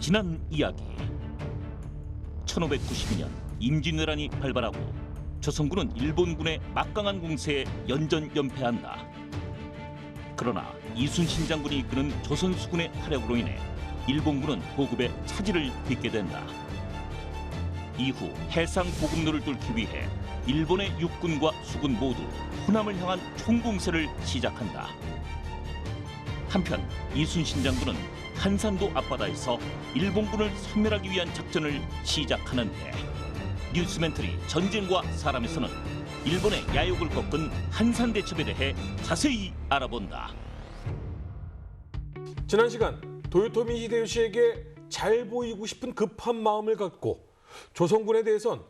지난 이야기. 1592년 임진왜란이 발발하고 조선군은 일본군의 막강한 공세에 연전연패한다. 그러나 이순신 장군이 이끄는 조선 수군의 활약으로 인해 일본군은 보급에 차질을 빚게 된다. 이후 해상 보급로를 뚫기 위해 일본의 육군과 수군 모두 호남을 향한 총공세를 시작한다. 한편 이순신 장군은 한산도 앞바다에서 일본군을 섬멸하기 위한 작전을 시작하는데 뉴스멘터리 전쟁과 사람에서는 일본의 야욕을 꺾은 한산대첩에 대해 자세히 알아본다. 지난 시간 도요토미 히데요시에게 잘 보이고 싶은 급한 마음을 갖고 조선군에 대해선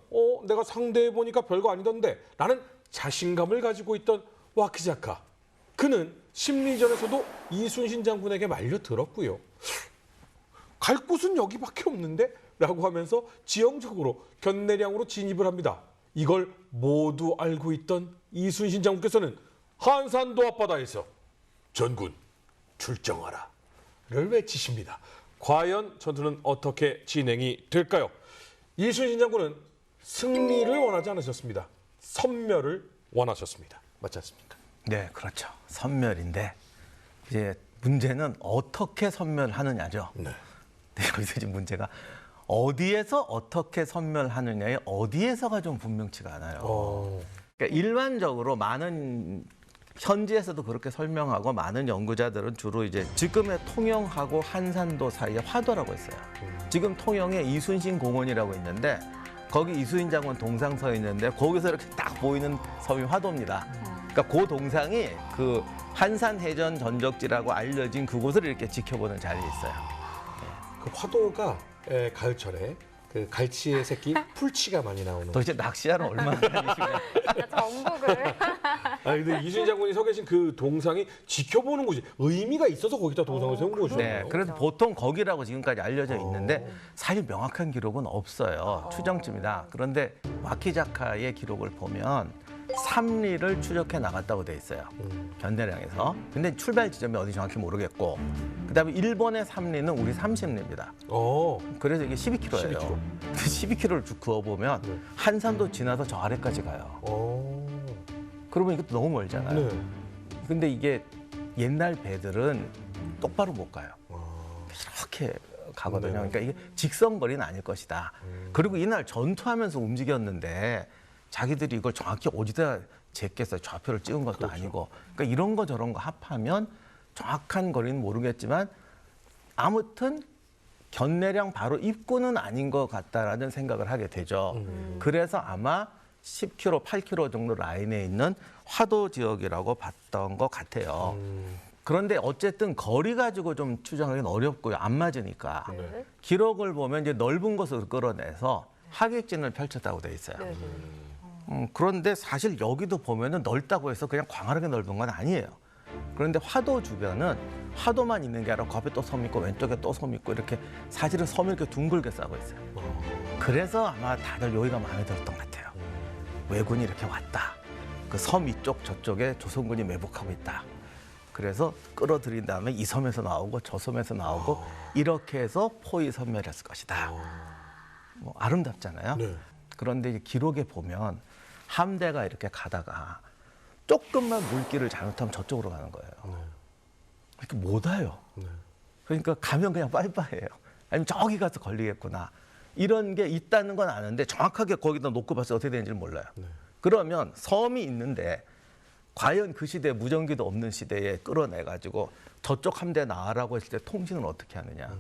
내가 상대해보니까 별거 아니던데 라는 자신감을 가지고 있던 와키자카. 그는 심리전에서도 이순신 장군에게 말려들었고요. 갈 곳은 여기밖에 없는데? 라고 하면서 지형적으로 견내량으로 진입을 합니다. 이걸 모두 알고 있던 이순신 장군께서는 한산도 앞바다에서 전군 출정하라 를 외치십니다. 과연 전투는 어떻게 진행이 될까요? 이순신 장군은 승리를 원하지 않으셨습니다. 섬멸을 원하셨습니다. 맞지 않습니까? 네, 그렇죠. 선멸인데 이제 문제는 어떻게 선멸하느냐죠. 네. 네, 여기서 지금 문제가 어디에서 어떻게 선멸하느냐에 어디에서가 좀 분명치가 않아요. 그러니까 일반적으로 많은 현지에서도 그렇게 설명하고 많은 연구자들은 주로 이제 지금의 통영하고 한산도 사이에 화도라고 했어요. 지금 통영에 이순신 공원이라고 있는데 거기 이순신 장군 동상 서 있는데 거기서 이렇게 딱 보이는 섬이 화도입니다. 그러니까 그 동상이 그 한산해전 전적지라고 알려진 그곳을 이렇게 지켜보는 자리에 있어요. 그 화도가 가을철에 그 갈치의 새끼 풀치가 많이 나오는. 도대체 낚시하러 얼마나 다니시면 전국을. 근데 이순신 장군이 서 계신 그 동상이 지켜보는 곳이 의미가 있어서 거기다 동상을 세운 거죠. 네, 그래서 보통 거기라고 지금까지 알려져 있는데 사실 명확한 기록은 없어요. 추정쯤이다. 그런데 와키자카의 기록을 보면 삼리를 추적해 나갔다고 돼 있어요. 견내량에서. 근데 출발 지점이 어디 정확히 모르겠고 그다음에 일본의 삼리는 우리 30리입니다. 그래서 이게 12km예요. 12km를 쭉 그어보면 네. 한산도 지나서 저 아래까지 가요. 그러면 이것도 너무 멀잖아요. 네. 근데 이게 옛날 배들은 똑바로 못 가요. 이렇게 가거든요. 네. 그러니까 이게 직선거리는 아닐 것이다. 그리고 이날 전투하면서 움직였는데 자기들이 이걸 정확히 어디다 제껴서 좌표를 찍은 것도 그렇죠. 아니고 그러니까 이런 거 저런 거 합하면 정확한 거리는 모르겠지만 아무튼 견내량 바로 입구는 아닌 것 같다라는 생각을 하게 되죠. 그래서 아마 10km, 8km 정도 라인에 있는 화도 지역이라고 봤던 것 같아요. 그런데 어쨌든 거리 가지고 좀 추정하기는 어렵고요. 안 맞으니까. 네. 기록을 보면 이제 넓은 곳을 끌어내서 하객진을 펼쳤다고 돼 있어요. 네. 그런데 사실 여기도 보면은 넓다고 해서 그냥 광활하게 넓은 건 아니에요. 그런데 화도 주변은 화도만 있는 게 아니라 그 앞에 또 섬 있고 왼쪽에 또 섬 있고 이렇게 사실은 섬이 이렇게 둥글게 싸고 있어요. 그래서 아마 다들 여기가 마음에 들었던 것 같아요. 왜군이 이렇게 왔다. 그 섬 이쪽 저쪽에 조선군이 매복하고 있다. 그래서 끌어들인 다음에 이 섬에서 나오고 저 섬에서 나오고 이렇게 해서 포위 섬멸했을 것이다. 뭐 아름답잖아요. 네. 그런데 이제 기록에 보면 함대가 이렇게 가다가 조금만 물길을 잘못하면 저쪽으로 가는 거예요. 이렇게 못 와요. 그러니까 가면 그냥 빠이빠이예요. 아니면 저기 가서 걸리겠구나. 이런 게 있다는 건 아는데 정확하게 거기다 놓고 봐서 어떻게 되는지를 몰라요. 그러면 섬이 있는데 과연 그 시대에 무전기도 없는 시대에 끌어내가지고 저쪽 함대 나와라고 했을 때 통신을 어떻게 하느냐.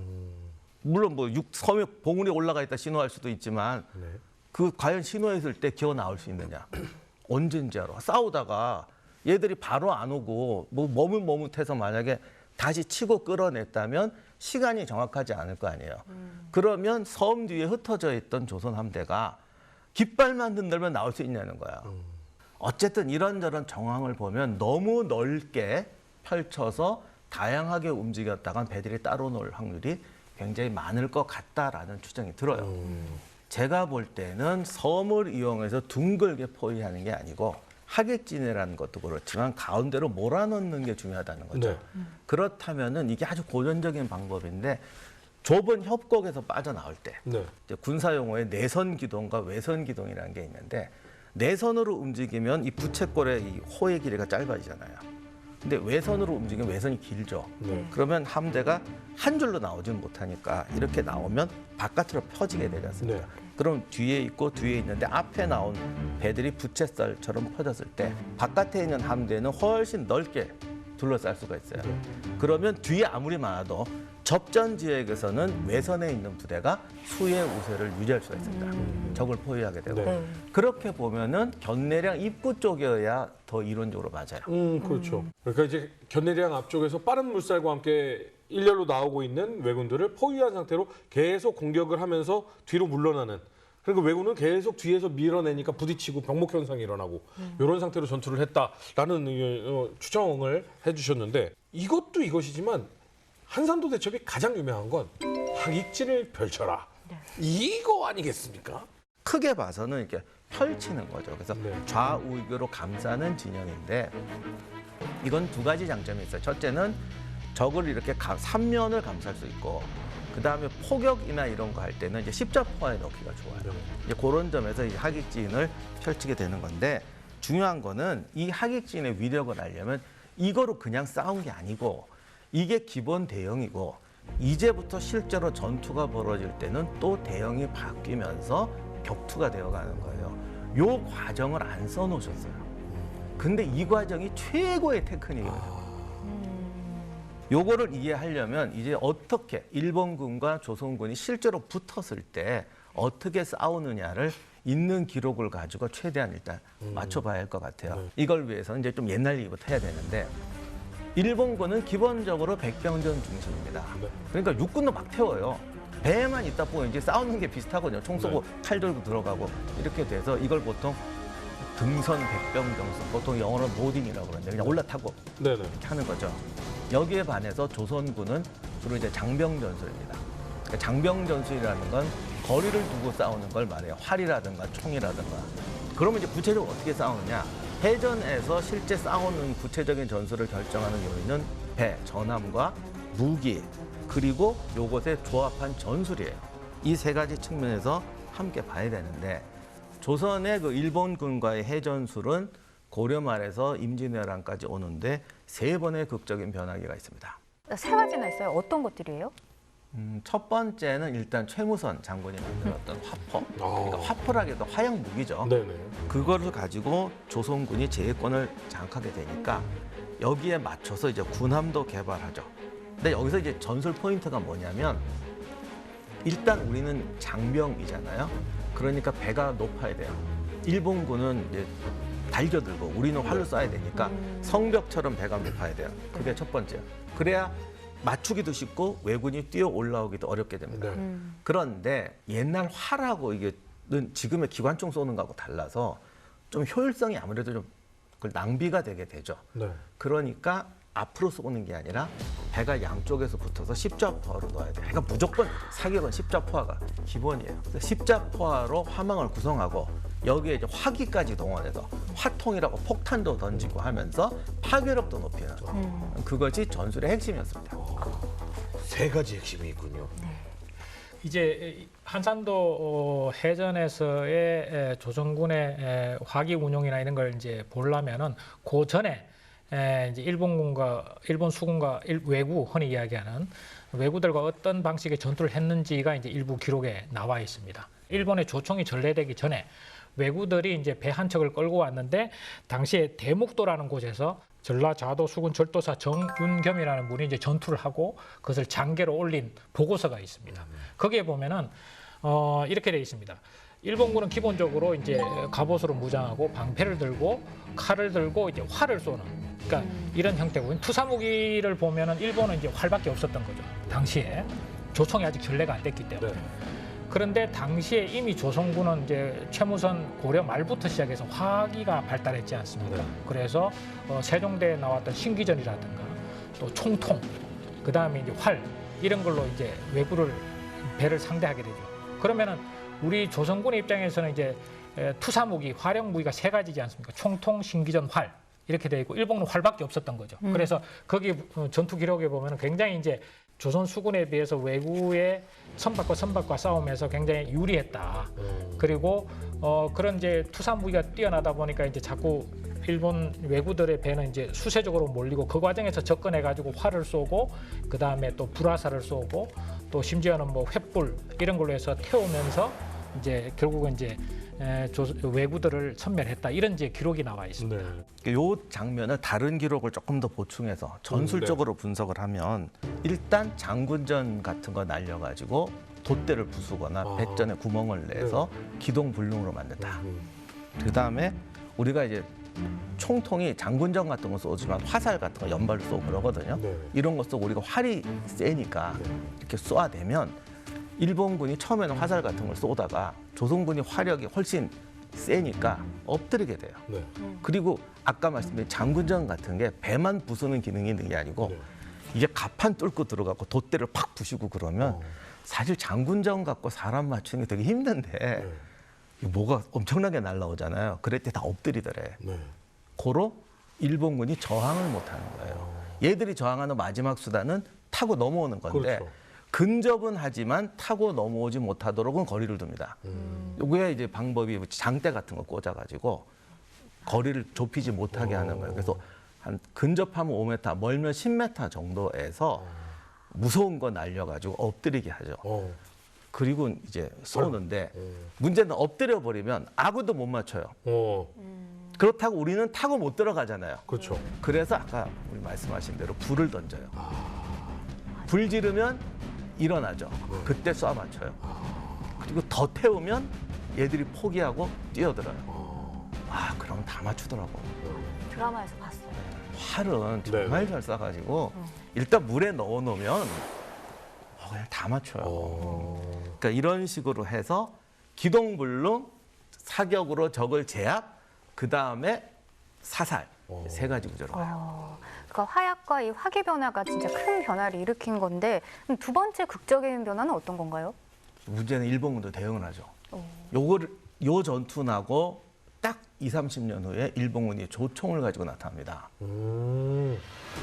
물론 뭐 섬에 봉우리 올라가 있다 신호할 수도 있지만 그 과연 신호했을 때 기어 나올 수 있느냐. 언제인지 알아. 싸우다가 얘들이 바로 안 오고 뭐 머뭇머뭇해서 만약에 다시 치고 끌어냈다면 시간이 정확하지 않을 거 아니에요. 그러면 섬 뒤에 흩어져 있던 조선 함대가 깃발만 흔들면 나올 수 있냐는 거야. 어쨌든 이런저런 정황을 보면 너무 넓게 펼쳐서 다양하게 움직였다간 배들이 따로 놀 확률이 굉장히 많을 것 같다라는 추정이 들어요. 제가 볼 때는 섬을 이용해서 둥글게 포위하는 게 아니고 하객진이라는 것도 그렇지만 가운데로 몰아넣는 게 중요하다는 거죠. 네. 그렇다면은 이게 아주 고전적인 방법인데 좁은 협곡에서 빠져나올 때 네. 이제 군사 용어의 내선 기동과 외선 기동이라는 게 있는데 내선으로 움직이면 이 부채꼴의 이 호의 길이가 짧아지잖아요. 근데 외선으로 움직이면 외선이 길죠. 네. 그러면 함대가 한 줄로 나오지는 못하니까 이렇게 나오면 바깥으로 펴지게 되지 않습니까? 네. 그럼 뒤에 있고 뒤에 있는데 앞에 나온 배들이 부채살처럼 퍼졌을 때 바깥에 있는 함대는 훨씬 넓게 둘러쌀 수가 있어요. 그러면 뒤에 아무리 많아도 접전 지역에서는 외선에 있는 부대가 수의 우세를 유지할 수가 있습니다. 적을 포위하게 되고. 네. 그렇게 보면은 견내량 입구 쪽이어야 더 이론적으로 맞아요. 그렇죠. 그러니까 이제 견내량 앞쪽에서 빠른 물살과 함께 일렬로 나오고 있는 왜군들을 포위한 상태로 계속 공격을 하면서 뒤로 물러나는. 그리고 왜군은 계속 뒤에서 밀어내니까 부딪히고 병목 현상이 일어나고 이런 상태로 전투를 했다라는 추정을 해주셨는데 이것도 이것이지만 한산도 대첩이 가장 유명한 건 학익진을 펼쳐라. 이거 아니겠습니까? 크게 봐서는 이렇게 펼치는 거죠. 그래서 네. 좌우익으로 감싸는 진영인데 이건 두 가지 장점이 있어요. 첫째는 적을 이렇게 삼면을 감쌀 수 있고 그다음에 포격이나 이런 거 할 때는 이제 십자포화에 넣기가 좋아요. 이제 그런 점에서 이 학익진을 펼치게 되는 건데 중요한 거는 이 학익진의 위력을 알려면 이거로 그냥 싸운 게 아니고 이게 기본 대형이고 이제부터 실제로 전투가 벌어질 때는 또 대형이 바뀌면서 격투가 되어가는 거예요. 요 과정을 안 써놓으셨어요. 근데 이 과정이 최고의 테크닉이거든요. 요거를 이해하려면 이제 어떻게 일본군과 조선군이 실제로 붙었을 때 어떻게 싸우느냐를 있는 기록을 가지고 최대한 일단 맞춰봐야 할 것 같아요. 네. 이걸 위해서는 이제 좀 옛날 얘기부터 해야 되는데 일본군은 기본적으로 백병전 중심입니다. 네. 그러니까 육군도 막 태워요. 배에만 있다 보면 이제 싸우는 게 비슷하거든요. 총 쏘고 칼 들고 들어가고 이렇게 돼서 이걸 보통 등선 백병정수, 보통 영어로 로딩이라고 그러는데 그냥 올라타고 네네. 이렇게 하는 거죠. 여기에 반해서 조선군은 주로 이제 장병전술입니다. 그러니까 장병전술이라는 건 거리를 두고 싸우는 걸 말해요. 활이라든가 총이라든가. 그러면 이제 구체적으로 어떻게 싸우느냐? 해전에서 실제 싸우는 구체적인 전술을 결정하는 요인은 배, 전함과 무기, 그리고 요것에 조합한 전술이에요. 이 세 가지 측면에서 함께 봐야 되는데 조선의 그 일본군과의 해전술은 고려 말에서 임진왜란까지 오는데 3번의 극적인 변화기가 있습니다. 세 가지나 있어요. 어떤 것들이에요? 첫 번째는 일단 최무선 장군이 만들었던 화포. 그러니까 화포라기도 화약 무기죠. 네네. 그거를 가지고 조선군이 제해권을 장악하게 되니까 여기에 맞춰서 이제 군함도 개발하죠. 근데 여기서 이제 전술 포인트가 뭐냐면 일단 우리는 장병이잖아요. 그러니까 배가 높아야 돼요. 일본군은 이제 달겨들고 우리는 활로 쏴야 되니까 성벽처럼 배가 높아야 돼요. 그게 첫 번째요. 그래야 맞추기도 쉽고 왜군이 뛰어 올라오기도 어렵게 됩니다. 네. 그런데 옛날 활하고 이게 지금의 기관총 쏘는 거하고 달라서 좀 효율성이 아무래도 좀 낭비가 되게 되죠. 네. 그러니까 앞으로 쏘는 게 아니라 배가 양쪽에서 붙어서 십자포화로 넣어야 돼요. 그러니까 무조건 사격은 십자포화가 기본이에요. 십자포화로 화망을 구성하고 여기에 이제 화기까지 동원해서 화통이라고 폭탄도 던지고 하면서 파괴력도 높이는 그것이 전술의 핵심이었습니다. 세 가지 핵심이 있군요. 이제 한산도 해전에서의 조선군의 화기 운용이나 이런 걸 이제 보려면은 그 전에 이제 일본 수군과 왜구, 흔히 이야기하는 왜구들과 어떤 방식의 전투를 했는지가 이제 일부 기록에 나와 있습니다. 일본의 조총이 전래되기 전에 왜구들이 이제 배 한 척을 끌고 왔는데 당시에 대묵도라는 곳에서 전라자도 수군 절도사 정윤겸이라는 분이 이제 전투를 하고 그것을 장계로 올린 보고서가 있습니다. 거기에 보면은 이렇게 돼 있습니다. 일본군은 기본적으로 이제 갑옷으로 무장하고 방패를 들고 칼을 들고 이제 활을 쏘는, 그러니까 이런 형태고, 투사 무기를 보면은 일본은 이제 활밖에 없었던 거죠. 당시에 조총이 아직 전래가 안 됐기 때문에. 네. 그런데 당시에 이미 조선군은 이제 최무선 고려 말부터 시작해서 화기가 발달했지 않습니까? 네. 그래서 세종대에 나왔던 신기전이라든가 또 총통, 그 다음에 이제 활 이런 걸로 이제 왜구를 배를 상대하게 되죠. 그러면은 우리 조선군의 입장에서는 이제 투사 무기, 활용 무기가 세 가지지 않습니까? 총통, 신기전, 활. 이렇게 돼 있고 일본은 활밖에 없었던 거죠. 그래서 거기 전투 기록에 보면 굉장히 이제 조선 수군에 비해서 왜구의 선박과 싸움에서 굉장히 유리했다. 그리고 그런 이제 투사 무기가 뛰어나다 보니까 이제 자꾸 일본 왜구들의 배는 이제 수세적으로 몰리고 그 과정에서 접근해 가지고 활을 쏘고 그 다음에 또 불화살을 쏘고 또 심지어는 뭐 횃불 이런 걸로 해서 태우면서 이제 결국은 이제 왜구들을 섬멸했다 이런 이제 기록이 나와 있습니다. 네. 요 장면을 다른 기록을 조금 더 보충해서 전술적으로 분석을 하면 일단 장군전 같은 거 날려가지고 돛대를 부수거나 배전에 구멍을 내서 기동불능으로 만든다. 그 다음에 우리가 이제 총통이 장군전 같은 거 쏘지만 화살 같은 거 연발로 쏘고 그러거든요. 네. 이런 거 쏘고 우리가 활이 세니까 이렇게 쏘아대면 일본군이 처음에는 화살 같은 걸 쏘다가 조선군이 화력이 훨씬 세니까 엎드리게 돼요. 네. 그리고 아까 말씀드린 장군전 같은 게 배만 부수는 기능이 있는 게 아니고 네. 이게 갑판 뚫고 들어가고 돛대를 팍 부시고 그러면 사실 장군전 갖고 사람 맞추는 게 되게 힘든데 이 뭐가 엄청나게 날라오잖아요. 그럴 때 다 엎드리더래. 네. 고로 일본군이 저항을 못하는 거예요. 얘들이 저항하는 마지막 수단은 타고 넘어오는 건데 그렇죠. 근접은 하지만 타고 넘어오지 못하도록은 거리를 둡니다. 요게 이제 방법이 장대 같은 거 꽂아가지고 거리를 좁히지 못하게 하는 거예요. 그래서 한 근접하면 5m, 멀면 10m 정도에서 무서운 거 날려가지고 엎드리게 하죠. 그리고 이제 쏘는데 문제는 엎드려 버리면 아무도 못 맞춰요. 그렇다고 우리는 타고 못 들어가잖아요. 그렇죠. 그래서 아까 우리 말씀하신 대로 불을 던져요. 불 지르면 일어나죠. 그때 쏴 맞춰요. 그리고 더 태우면 얘들이 포기하고 뛰어들어요. 아, 그럼 다 맞추더라고. 드라마에서 봤어요. 활은 정말 잘 쏴가지고 일단 물에 넣어놓으면 그냥 다 맞춰요. 그러니까 이런 식으로 해서 기동불능, 사격으로 적을 제압, 그 다음에 사살 세 가지 구조로 가요. 그러니까 화약과 이 화기 변화가 진짜 큰 변화를 일으킨 건데 그럼 두 번째 극적인 변화는 어떤 건가요? 문제는 일본군도 대응을 하죠. 요 전투 나고 딱 30년 후에 일본군이 조총을 가지고 나타납니다.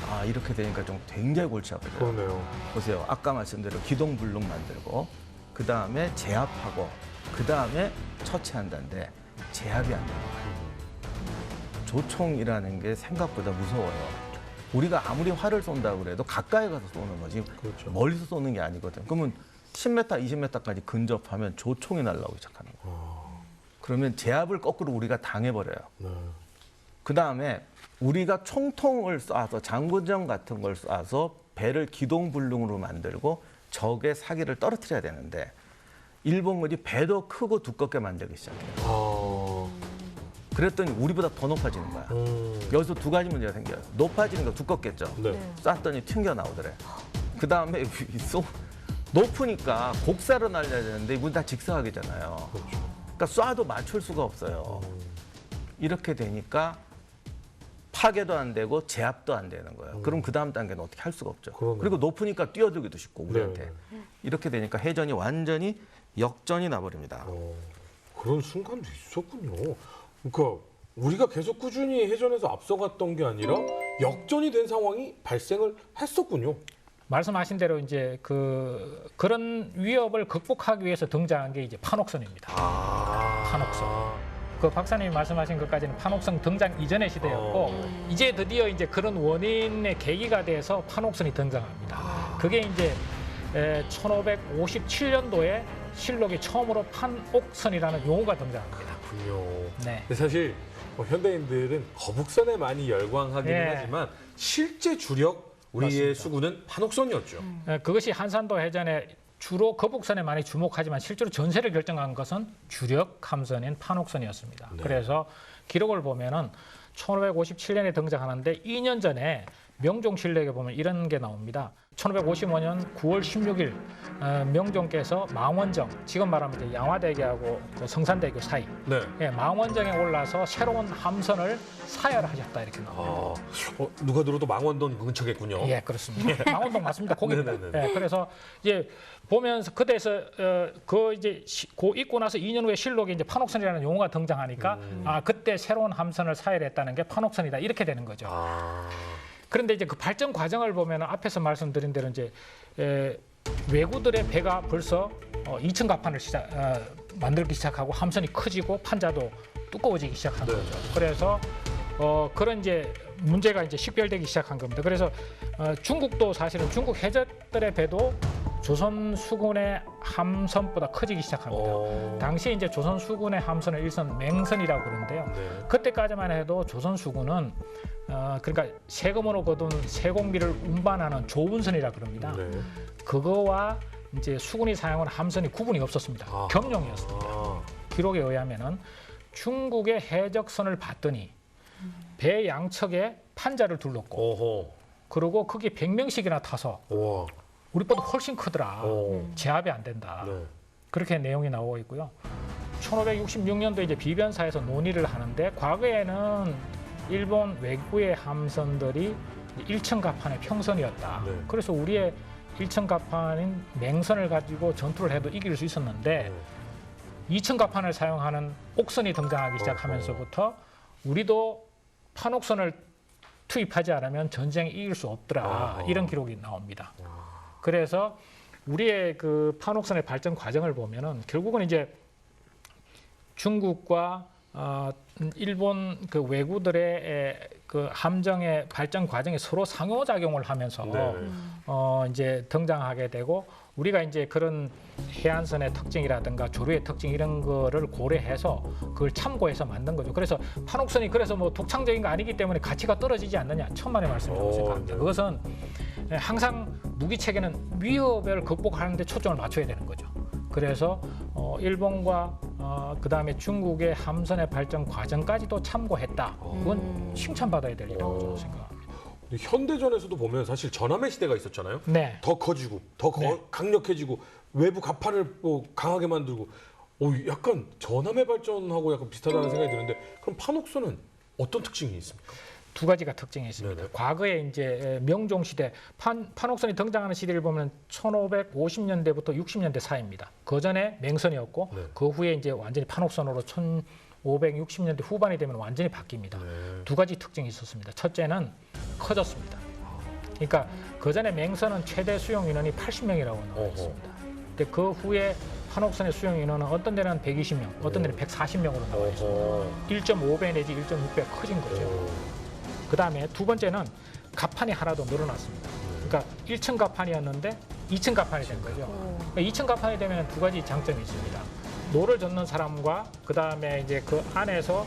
아, 이렇게 되니까 좀 굉장히 골치 아프죠. 그러네요. 보세요. 아까 말씀대로 기동불능 만들고 그 다음에 제압하고 그 다음에 처치한다는데 제압이 안 돼요. 조총이라는 게 생각보다 무서워요. 우리가 아무리 활을 쏜다고 그래도 가까이 가서 쏘는 거지 그렇죠. 멀리서 쏘는 게 아니거든. 그러면 10m, 20m까지 근접하면 조총이 날라오기 시작하는 거예요. 그러면 제압을 거꾸로 우리가 당해버려요. 그 다음에 우리가 총통을 쏴서 장군전 같은 걸 쏴서 배를 기동불능으로 만들고 적의 사기를 떨어뜨려야 되는데 일본군이 배도 크고 두껍게 만들기 시작해요. 그랬더니 우리보다 더 높아지는 거야. 여기서 두 가지 문제가 생겨요. 높아지는 거 두껍겠죠. 네. 쐈더니 튕겨 나오더래. 그 다음에 높으니까 곡사로 날려야 되는데 이분 다 직사각이잖아요. 그러니까 쏴도 맞출 수가 없어요. 이렇게 되니까 파괴도 안 되고 제압도 안 되는 거예요. 그럼 그 다음 단계는 어떻게 할 수가 없죠. 그러네요. 그리고 높으니까 뛰어들기도 쉽고 우리한테. 네. 이렇게 되니까 해전이 완전히 역전이 나버립니다. 그런 순간도 있었군요. 그러니까 우리가 계속 꾸준히 해전에서 앞서갔던 게 아니라 역전이 된 상황이 발생을 했었군요. 말씀하신 대로 이제 그런 위협을 극복하기 위해서 등장한 게 이제 판옥선입니다. 판옥선. 그 박사님이 말씀하신 것까지는 판옥선 등장 이전의 시대였고 이제 드디어 이제 그런 원인의 계기가 돼서 판옥선이 등장합니다. 그게 이제 1557년도에 실록에 처음으로 판옥선이라는 용어가 등장합니다. 그렇군요. 네. 근데 사실 현대인들은 거북선에 많이 열광하기는 예. 하지만 실제 주력 우리의 맞습니다. 수군은 판옥선이었죠. 그것이 한산도 해전에 주로 거북선에 많이 주목하지만 실제로 전세를 결정한 것은 주력 함선인 판옥선이었습니다. 네. 그래서 기록을 보면은 1557년에 등장하는데 2년 전에 명종실록에 보면 이런 게 나옵니다. 1555년 9월 16일 명종께서 망원정, 지금 말하면 이제 양화대교하고 그 성산대교 사이, 네. 예, 망원정에 올라서 새로운 함선을 사열하셨다 이렇게 나옵니다. 누가 들어도 망원동 근처겠군요. 예, 그렇습니다. 망원동 맞습니다. 거기입니다. 네네네. 예, 그래서 이제 보면서 그때서 그 이제 고 있고 나서 2년 후에 실록에 이제 판옥선이라는 용어가 등장하니까 아 그때 새로운 함선을 사열했다는 게 판옥선이다 이렇게 되는 거죠. 그런데 이제 그 발전 과정을 보면 앞에서 말씀드린 대로 이제 왜구들의 배가 벌써 2층 갑판을 만들기 시작하고 함선이 커지고 판자도 두꺼워지기 시작한 네. 거죠. 그래서 그런 이제 문제가 이제 식별되기 시작한 겁니다. 그래서 중국도 사실은 중국 해적들의 배도 조선 수군의 함선보다 커지기 시작합니다. 당시 이제 조선 수군의 함선을 일선 맹선이라고 그러는데요. 네. 그때까지만 해도 조선 수군은 그러니까 세금으로 거둔 세공비를 운반하는 조운선이라 그럽니다. 네. 그거와 이제 수군이 사용하는 함선이 구분이 없었습니다. 아. 겸용이었습니다. 기록에 의하면은 중국의 해적선을 봤더니 배 양측에 판자를 둘렀고 오호. 그리고 그게 100명씩이나 타서 와. 우리보다 훨씬 크더라. 제압이 안 된다. 네. 그렇게 내용이 나오고 있고요. 1566년도 이제 비변사에서 논의를 하는데 과거에는 일본 외구의 함선들이 1층 갑판의 평선이었다. 네. 그래서 우리의 1층 갑판인 맹선을 가지고 전투를 해도 이길 수 있었는데 2층 갑판을 사용하는 옥선이 등장하기 시작하면서부터 우리도 판옥선을 투입하지 않으면 전쟁에 이길 수 없더라. 이런 기록이 나옵니다. 그래서 우리의 그 판옥선의 발전 과정을 보면은 결국은 이제 중국과 일본 그 왜구들의 그 함정의 발전 과정에 서로 상호작용을 하면서 이제 등장하게 되고 우리가 이제 그런 해안선의 특징이라든가 조류의 특징 이런 거를 고려해서 그걸 참고해서 만든 거죠. 그래서 판옥선이 그래서 뭐 독창적인 거 아니기 때문에 가치가 떨어지지 않느냐 천만의 말씀이라고 생각합니다. 그것은 항상 무기 체계는 위협을 극복하는 데 초점을 맞춰야 되는 거죠. 그래서 일본과 그다음에 중국의 함선의 발전 과정까지도 참고했다. 그건 칭찬받아야 될 일이라고 저는 생각합니다. 현대전에서도 보면 사실 전함의 시대가 있었잖아요. 네. 더 커지고 더 강력해지고 외부 갑판을 뭐 강하게 만들고 약간 전함의 발전하고 약간 비슷하다는 생각이 드는데 그럼 판옥선은 어떤 특징이 있습니까? 두 가지가 특징이 있습니다. 네네. 과거에 이제 명종 시대 판옥선이 등장하는 시대를 보면 1550년대부터 60년대 사이입니다. 그 전에 맹선이었고 네. 그 후에 이제 완전히 판옥선으로 1560년대 후반이 되면 완전히 바뀝니다. 두 가지 특징이 있었습니다. 첫째는 커졌습니다. 그러니까 그 전에 맹선은 최대 수용 인원이 80명이라고 나와 있습니다. 근데 그 후에 판옥선의 수용 인원은 어떤 데는 120명, 어떤 데는 140명으로 나와 있습니다. 1.5배 내지 1.6배 커진 거죠. 그 다음에 두 번째는 갑판이 하나 더 늘어났습니다. 그러니까 1층 갑판이었는데 2층 갑판이 된 거죠. 그러니까 2층 갑판이 되면 두 가지 장점이 있습니다. 노를 젓는 사람과 그 다음에 이제 그 안에서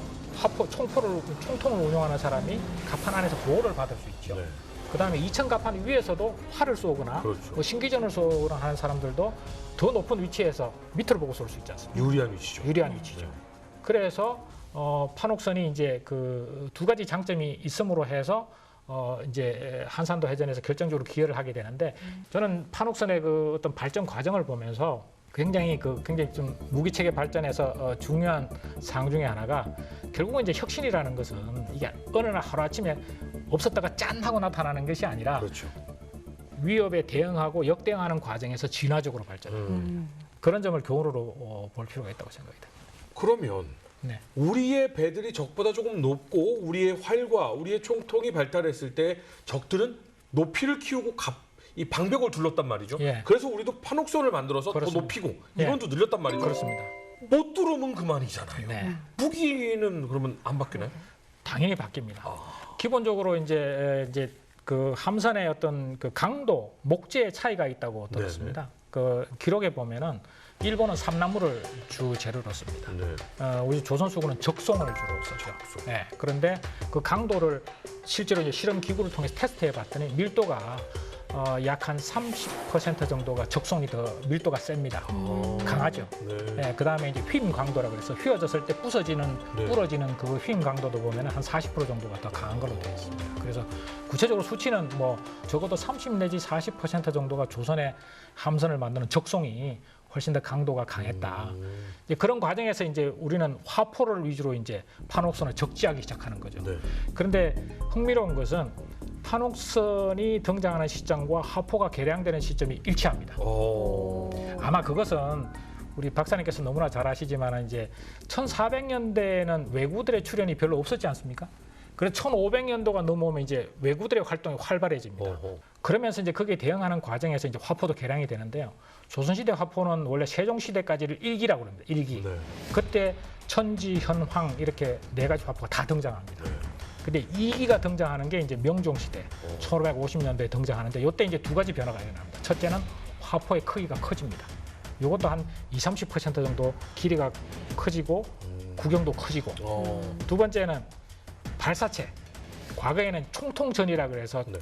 총통을 운영하는 사람이 갑판 안에서 보호를 받을 수 있죠. 네. 그 다음에 2층 갑판 위에서도 활을 쏘거나 그렇죠. 뭐 신기전을 쏘거나 하는 사람들도 더 높은 위치에서 밑으로 보고 쏠 수 있지 않습니까? 유리한 위치죠. 유리한 위치죠. 그래서 판옥선이 이제 그 두 가지 장점이 있음으로 해서 이제 한산도 해전에서 결정적으로 기여를 하게 되는데 저는 판옥선의 그 어떤 발전 과정을 보면서 굉장히 좀 무기 체계 발전에서 중요한 사항 중에 하나가 결국은 이제 혁신이라는 것은 이게 어느 날 하루 아침에 없었다가 짠 하고 나타나는 것이 아니라 그렇죠. 위협에 대응하고 역대응하는 과정에서 진화적으로 발전합니다. 그런 점을 교훈으로 볼 필요가 있다고 생각이 됩니다. 그러면 네. 우리의 배들이 적보다 조금 높고 우리의 활과 우리의 총통이 발달했을 때 적들은 높이를 키우고 이 방벽을 둘렀단 말이죠. 예. 그래서 우리도 판옥선을 만들어서 그렇습니다. 더 높이고 예. 인원도 늘렸단 말이죠. 그렇습니다. 못 들어오면 그만이잖아요. 네. 무기는 그러면 안 바뀌나요? 당연히 바뀝니다. 기본적으로 이제 그 함선의 어떤 그 강도, 목재의 차이가 있다고 들었습니다. 그 기록에 보면은 일본은 삼나무를 주 재료로 씁니다. 우리 조선 수군은 적송을 주로 쓰죠. 네. 그런데 그 강도를 실제로 이제 실험 기구를 통해서 테스트해 봤더니 밀도가 약 한 30% 정도가 적송이 더 밀도가 셉니다. 강하죠. 네. 예, 그다음에 이제 휨 강도라고 해서 휘어졌을 때 부서지는 네. 부러지는 그 휨 강도도 보면 한 40% 정도가 더 강한 걸로 되어 있습니다. 그래서 구체적으로 수치는 뭐 적어도 30 내지 40% 정도가 조선의 함선을 만드는 적송이 훨씬 더 강도가 강했다. 이제 그런 과정에서 이제 우리는 화포를 위주로 이제 판옥선을 적지하기 시작하는 거죠. 네. 그런데 흥미로운 것은 판옥선이 등장하는 시점과 화포가 개량되는 시점이 일치합니다. 아마 그것은 우리 박사님께서 너무나 잘 아시지만 이제 1400년대에는 외구들의 출현이 별로 없었지 않습니까? 그래서 1500년도가 넘어오면 이제 외구들의 활동이 활발해집니다. 어허. 그러면서 이제 거기에 대응하는 과정에서 이제 화포도 개량이 되는데요. 조선시대 화포는 원래 세종시대까지를 일기라고 합니다. 일기. 네. 그때 천지, 현황 이렇게 네 가지 화포가 다 등장합니다. 네. 근데 이기가 등장하는 게 이제 명종시대 1550년대에 등장하는데 이때 이제 두 가지 변화가 일어납니다. 첫째는 화포의 크기가 커집니다. 이것도 한 20-30% 정도 길이가 커지고 구경도 커지고 두 번째는 발사체. 과거에는 총통전이라 그래서 네.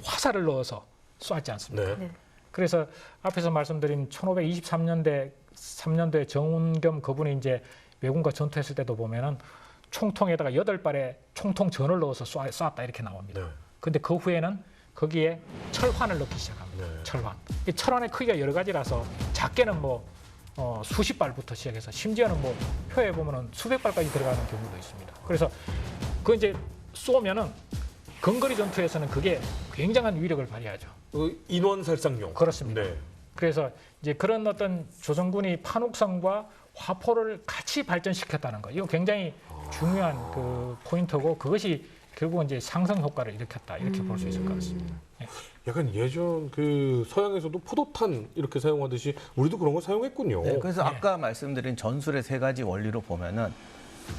화살을 넣어서 쏘았지 않습니까? 네. 그래서 앞에서 말씀드린 1523년도에 정운겸 그분이 이제 왜군과 전투했을 때도 보면은 총통에다가 8발의 총통전을 넣어서 쏘았다 이렇게 나옵니다. 네. 근데 그 후에는 거기에 철환을 넣기 시작합니다. 네. 철환. 이 철환의 크기가 여러 가지라서 작게는 뭐 수십 발부터 시작해서 심지어는 뭐 표에 보면은 수백 발까지 들어가는 경우도 있습니다. 그래서 그 이제 쏘면은 근거리 전투에서는 그게 굉장한 위력을 발휘하죠. 인원 살상용. 그렇습니다. 네. 그래서 이제 그런 어떤 조선군이 판옥선과 화포를 같이 발전시켰다는 거. 이거 굉장히 중요한 그 포인트고 그것이 결국은 이제 상승 효과를 일으켰다 이렇게 볼 수 있을 것 같습니다. 예. 약간 예전 그 서양에서도 포도탄 이렇게 사용하듯이 우리도 그런 걸 사용했군요. 네, 그래서 아까 말씀드린 전술의 세 가지 원리로 보면은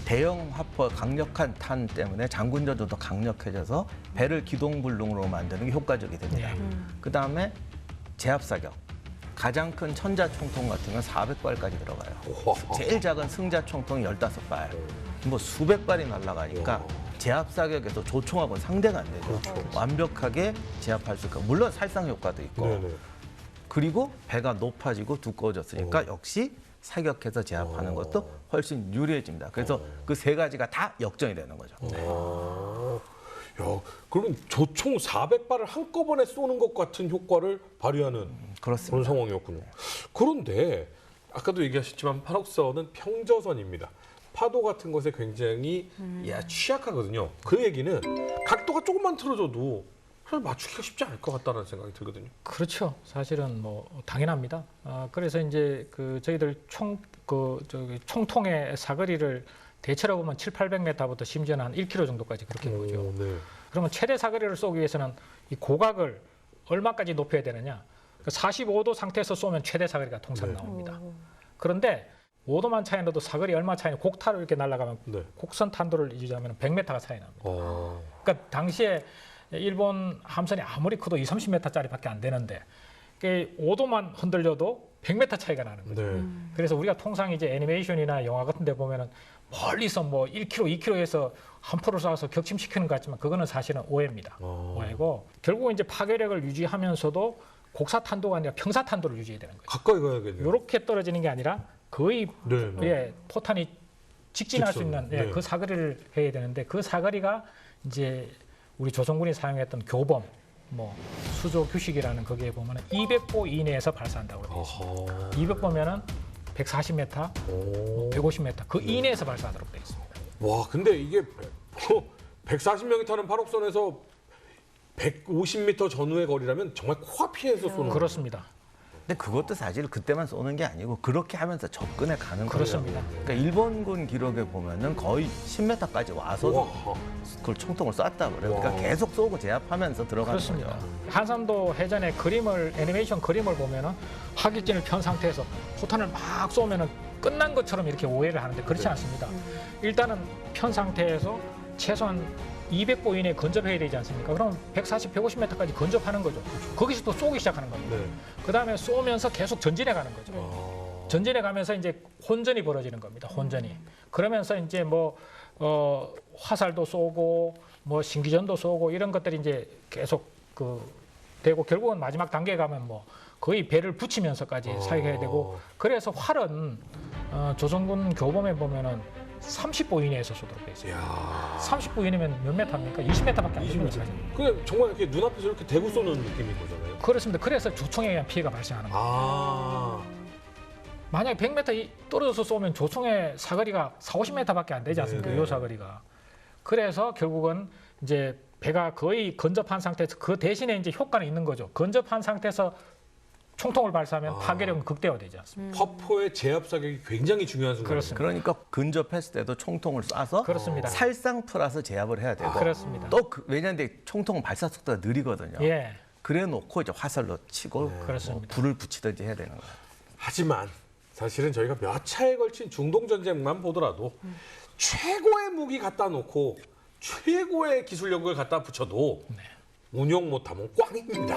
대형 화포 강력한 탄 때문에 장군전도 더 강력해져서 배를 기동불능으로 만드는 게 효과적이 됩니다. 네. 그다음에 제압사격. 가장 큰 천자총통 같은 건 400발까지 들어가요. 제일 작은 승자총통이 15발. 뭐 수백 발이 날아가니까 제압사격에서 조총하고는 상대가 안 되죠. 그렇죠. 완벽하게 제압할 수 있고 물론 살상 효과도 있고 네네. 그리고 배가 높아지고 두꺼워졌으니까 역시 사격해서 제압하는 것도 훨씬 유리해집니다. 그래서 그 세 가지가 다 역전이 되는 거죠. 야, 그럼 조총 400발을 한꺼번에 쏘는 것 같은 효과를 발휘하는 그렇습니다. 그런 상황이었군요. 그런데 아까도 얘기하셨지만 판옥선은 평저선입니다. 파도 같은 것에 굉장히 취약하거든요. 그 얘기는 각도가 조금만 틀어져도 사실 맞추기가 쉽지 않을 것 같다는 생각이 들거든요. 그렇죠. 사실은 뭐 당연합니다. 그래서 이제 그 저희들 총통의 사거리를 대체로 보면 700-800m부터 심지어는 한 1km 정도까지 그렇게 보죠. 네. 그러면 최대 사거리를 쏘기 위해서는 이 고각을 얼마까지 높여야 되느냐? 45도 상태에서 쏘면 최대 사거리가 통상 나옵니다. 그런데 5도만 차이 나도 사거리 얼마 차이나 곡타로 이렇게 날아가면 네. 곡선 탄도를 유지하면 100m가 차이 납니다. 그러니까 당시에 일본 함선이 아무리 커도 20-30m짜리밖에 안 되는데 5도만 흔들려도 100m 차이가 나는 거죠. 네. 그래서 우리가 통상 이제 애니메이션이나 영화 같은 데 보면은 멀리서 뭐 1km, 2km에서 한 포를 쏴서 격침시키는 것 같지만 그거는 사실은 오해입니다. 오해고 결국은 이제 파괴력을 유지하면서도 곡사 탄도가 아니라 평사 탄도를 유지해야 되는 거죠. 가까이 가야겠네요. 이렇게 떨어지는 게 아니라 거의 네. 예, 포탄이 직진할 수 직선, 있는 네. 그 사거리를 해야 되는데 그 사거리가 이제 우리 조선군이 사용했던 교범, 뭐 수조 규식이라는 거기에 보면 200보 이내에서 발사한다고 되어 있습니다. 200보면은 140m, 150m 그 이내에서 발사하도록 되어 있습니다. 와, 근데 이게 140명이 타는 판옥선에서 150m 전후의 거리라면 정말 코앞에서 쏘는 그렇습니다. 근데 그것도 사실 그때만 쏘는 게 아니고 그렇게 하면서 접근해 가는 거예요. 그렇습니다. 그러니까 일본군 기록에 보면은 거의 10m까지 와서도 와. 그걸 총통을 쐈다고 그래요. 그러니까 계속 쏘고 제압하면서 들어가는 그렇습니다. 거죠. 한산도 해전의 애니메이션 그림을 보면은 하객진을 편 상태에서 포탄을 막 쏘면은 끝난 것처럼 이렇게 오해를 하는데 그렇지 않습니다. 일단은 편 상태에서 최소한 200보 이내에 근접해야 되지 않습니까? 그럼 140, 150m까지 근접하는 거죠. 거기서 또 쏘기 시작하는 겁니다. 네. 그다음에 쏘면서 계속 전진해 가는 거죠. 전진해 가면서 이제 혼전이 벌어지는 겁니다. 혼전이. 그러면서 이제 뭐 화살도 쏘고 뭐 신기전도 쏘고 이런 것들이 이제 계속 그 되고 결국은 마지막 단계에 가면 뭐 거의 배를 붙이면서까지 사격해야 되고 그래서 활은 조선군 교범에 보면은 30보 이내에서 쏘도록 돼 있어요. 야. 30보 이내면 몇 메타입니까? 20m밖에 안 됩니다. 사실. 그냥 정말 이렇게 눈앞에서 이렇게 대구 쏘는 느낌인 거잖아요. 그렇습니다. 그래서 조총에 의한 피해가 발생하는 거예요. 아. 만약에 100m 떨어져서 쏘면 조총의 사거리가 40~50m밖에 안 되지 않습니까? 네네. 요 사거리가. 그래서 결국은 이제 배가 거의 건접한 상태에서 그 대신에 이제 효과는 있는 거죠. 건접한 상태에서 총통을 발사하면 파괴력은 극대화되지 않습니다. 퍼포의 제압 사격이 굉장히 중요한 순간이에요. 그렇습니다. 그러니까 근접했을 때도 총통을 쏴서 그렇습니다. 살상 플러스 제압을 해야 되고 그렇습니다. 또 왜냐하면 총통 발사 속도가 느리거든요. 예, 그래 놓고 이제 화살로 치고 그렇습니다. 불을 붙이든지 해야 되는 거예요. 하지만 사실은 저희가 몇 차에 걸친 중동 전쟁만 보더라도 최고의 무기 갖다 놓고 최고의 기술력을 갖다 붙여도 운용 못하면 꽝입니다.